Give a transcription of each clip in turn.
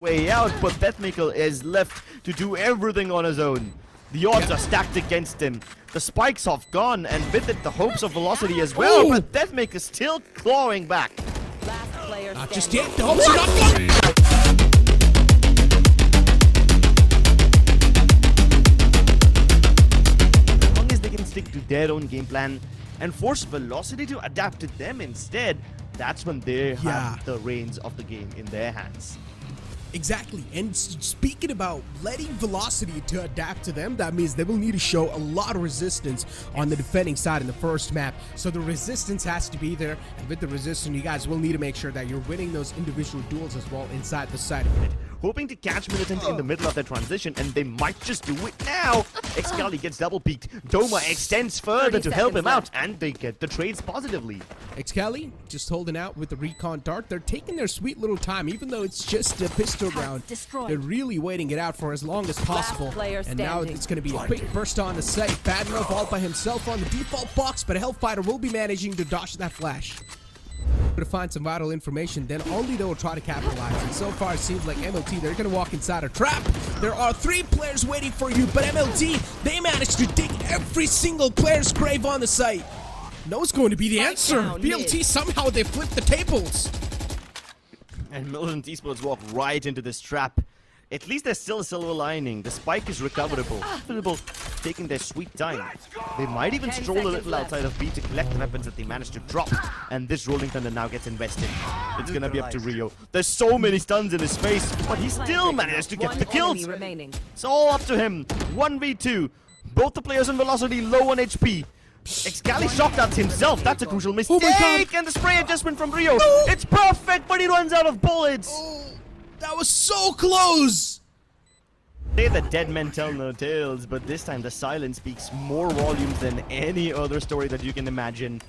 way out, but Deathmaker is left to do everything on his own. The odds are stacked against him. The spikes have gone, and with it the hopes of velocity as well, but Deathmaker still clawing back. Last player Not standing. just yet, the hopes are not gone. As long as they can stick to their own game plan and force velocity to adapt to them instead, that's when they have the reins of the game in their hands. Exactly, and speaking about letting velocity to adapt to them, that means they will need to show a lot of resistance on the defending side in the first map. So the resistance has to be there, and with the resistance, you guys will need to make sure that you're winning those individual duels as well inside the side of it. Hoping to catch Militant in the middle of their transition, and they might just do it now. Excali gets double peeked. Doma extends further to help him out, and they get the trades positively. Excali just holding out with the recon dart. They're taking their sweet little time, even though it's just a pistol round. They're really waiting it out for as long as possible. And now it's going to be a quick burst on the site. Bad enough all by himself on the default box, but a Hellfighter will be managing to dodge that flash. To find some vital information, then only they will try to capitalize. And so far it seems like MLT, they're going to walk inside a trap. There are 3 players waiting for you, but MLT, they managed to dig every single player's grave on the site. No, it's going to be the answer. VLT, somehow they flipped the tables. And Militant Esports walk right into this trap. At least there's still a silver lining. The spike is recoverable. Taking their sweet time. They might even stroll a little outside of B to collect the weapons that they managed to drop. And this Rolling Thunder now gets invested. It's gonna be up to Rio. There's so many stuns in his face, but he still managed to get the kills. It's all up to him. 1v2. Both the players on velocity, low on HP. Excali shocked out himself. That's a crucial mistake. And the spray adjustment from Rio. It's perfect, but he runs out of bullets. That was so close! Say that dead men tell no tales, but this time the silence speaks more volumes than any other story that you can imagine.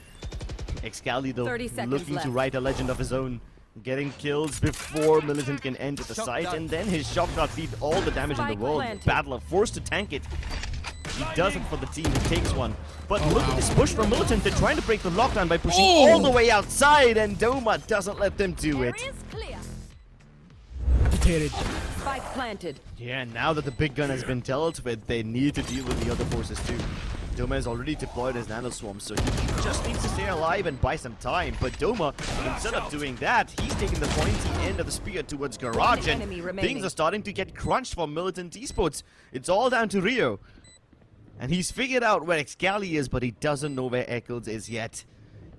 Excali though, looking to write a legend of his own. Getting kills before Militant can enter the site, and then his shock dart feed all the damage in the world. Battler forced to tank it. He does it for the team, he takes one. But look at this push from Militant. They're trying to break the lockdown by pushing all the way outside, and Doma doesn't let them do it. Spike planted. Yeah, now that the big gun has been dealt with, they need to deal with the other forces too. Doma has already deployed his nano swarm, so he just needs to stay alive and buy some time. But Doma, instead of doing that, he's taking the pointy end of the spear towards Garage, and things are starting to get crunched for Militant Esports. It's all down to Rio. And he's figured out where Excali is, but he doesn't know where Eccles is yet.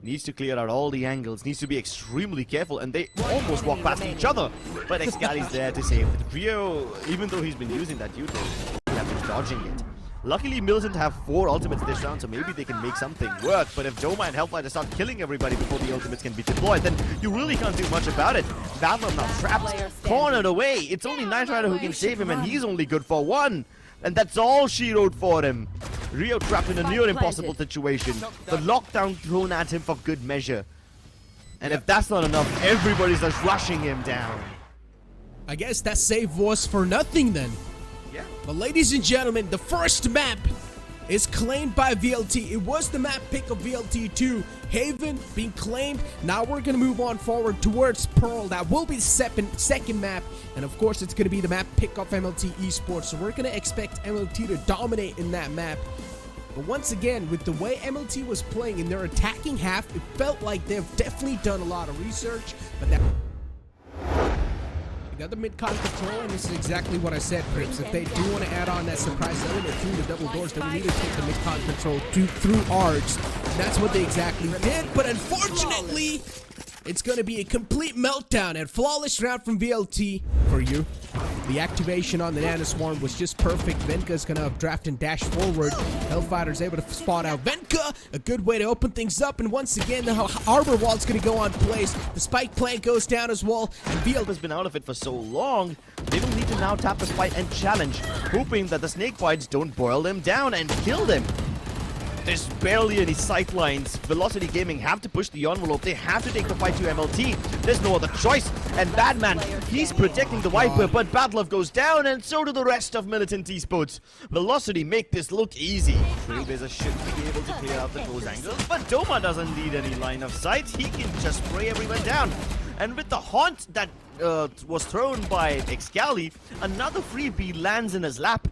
Needs to clear out all the angles, needs to be extremely careful, and they almost walk past each other. But Excali's there to save it. Rio, even though he's been using that util, they have been dodging it. Luckily, Militant have 4 ultimates this round, so maybe they can make something work. But if Doma and Hellfighter start killing everybody before the ultimates can be deployed, then you really can't do much about it. Battler now trapped, cornered away. It's only Knight Rider who can save him, and he's only good for 1. And that's all she wrote for him. Rio trapped in a near impossible situation. The lockdown thrown at him for good measure. And if that's not enough, everybody's just rushing him down. I guess that save was for nothing then. Yeah. But ladies and gentlemen, the first map is claimed by VLT. It was the map pick of VLT 2. Haven being claimed. Now we're going to move on forward towards Pearl. That will be the second map. And of course, it's going to be the map pick of MLT Esports. So we're going to expect MLT to dominate in that map. But once again, with the way MLT was playing in their attacking half, it felt like they've definitely done a lot of research. But that... They got the mid-con control, and this is exactly what I said, Crips. If they do want to add on that surprise element through the double doors, then we need to take the mid-con control through Args. And that's what they exactly did, but unfortunately, it's going to be a complete meltdown and flawless round from VLT for you. The activation on the Nano Swarm was just perfect. Venka's going to draft and dash forward. Hellfighter's able to spot out Venka. A good way to open things up. And once again, the Arbor Wall's going to go on place. The spike plant goes down as well. And VLT has been out of it for so long, they will need to now tap the spike and challenge, hoping that the snake bites don't boil them down and kill them. There's barely any sight lines. Velocity Gaming have to push the envelope. They have to take the fight to MLT. There's no other choice. And Badman, he's protecting the Viper, but Badlove goes down, and so do the rest of Militant Esports. Velocity make this look easy. Trailblazer should be able to clear out the close angles, but Doma doesn't need any line of sight. He can just spray everyone down. And with the haunt that was thrown by Excali, another freebie lands in his lap.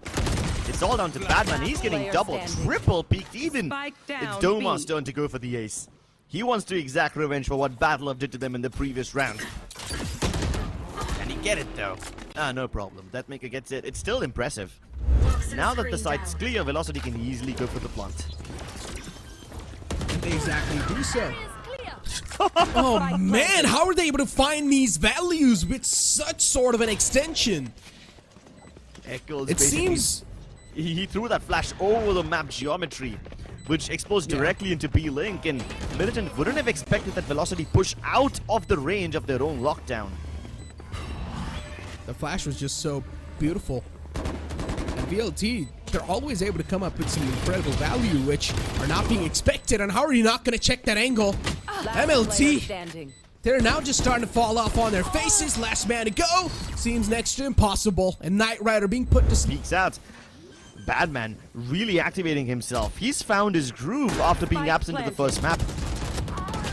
It's all down to Batman. He's getting double, triple peaked even. It's Doma's turn to go for the ace. He wants to exact revenge for what Battle Love did to them in the previous round. Can he get it though? No problem. Deathmaker gets it. It's still impressive. Now that the site's clear, Velocity can easily go for the plant. And they exactly do so. Oh man, how are they able to find these values with such sort of an extension? Echoes it seems... He threw that flash over the map geometry, which exposed directly into B-Link, and Militant wouldn't have expected that Velocity push out of the range of their own lockdown. The flash was just so beautiful. And VLT, they're always able to come up with some incredible value, which are not being expected. And how are you not going to check that angle? MLT, they're now just starting to fall off on their faces. Last man to go. Seems next to impossible. And Knight Rider being put to sleep. Peeks out. Badman really activating himself. He's found his groove after being absent in the first map.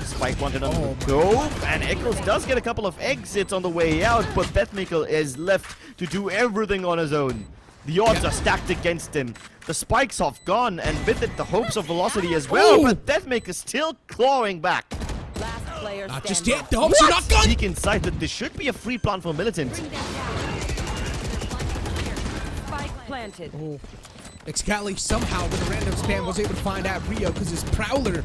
Spike wanted on the go, and Eccles does get a couple of exits on the way out, but Deathmaker is left to do everything on his own. The odds are stacked against him. The spikes have gone, and with it the hopes of Velocity as well, but Deathmaker still clawing back. Last player not just yet, the hopes are not gone! Seek inside that this should be a free plant for Militant. Spike planted. Excali somehow with a random spam was able to find out Rio because his Prowler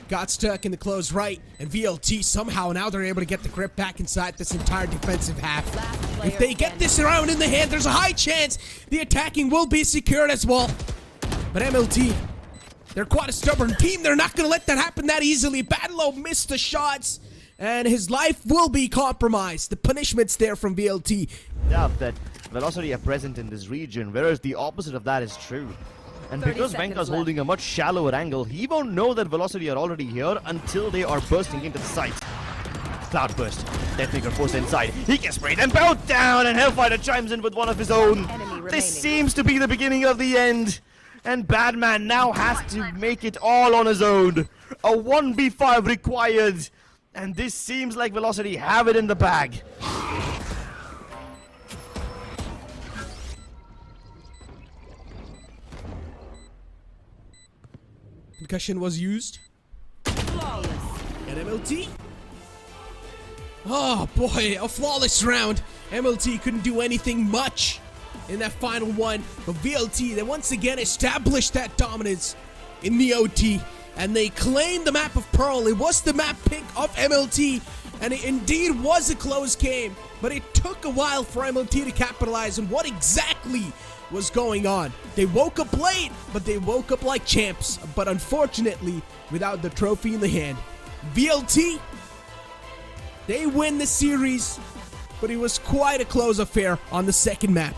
got stuck in the close right, and VLT somehow now they're able to get the grip back inside this entire defensive half. If they get this round in the hand, there's a high chance the attacking will be secured as well. But MLT, they're quite a stubborn team. They're not going to let that happen that easily. Badlow missed the shots, and his life will be compromised. The punishment's there from VLT. Doubt that Velocity are present in this region, whereas the opposite of that is true. And because Venka's holding a much shallower angle, he won't know that Velocity are already here until they are bursting into the site. Cloudburst. Deathmaker forced inside. He gets sprayed and both down, and Hellfighter chimes in with one of his own. This seems to be the beginning of the end. And Badman now has to make it all on his own. A 1v5 required. And this seems like Velocity have it in the bag. Concussion was used. Flawless. And MLT. Oh boy, a flawless round. MLT couldn't do anything much in that final one. But VLT, they once again established that dominance in the OT. And they claimed the map of Pearl. It was the map pick of MLT. And it indeed was a close game. But it took a while for MLT to capitalize on what exactly was going on. They woke up late, but they woke up like champs. But unfortunately, without the trophy in the hand. VLT, they win the series, but it was quite a close affair on the second map.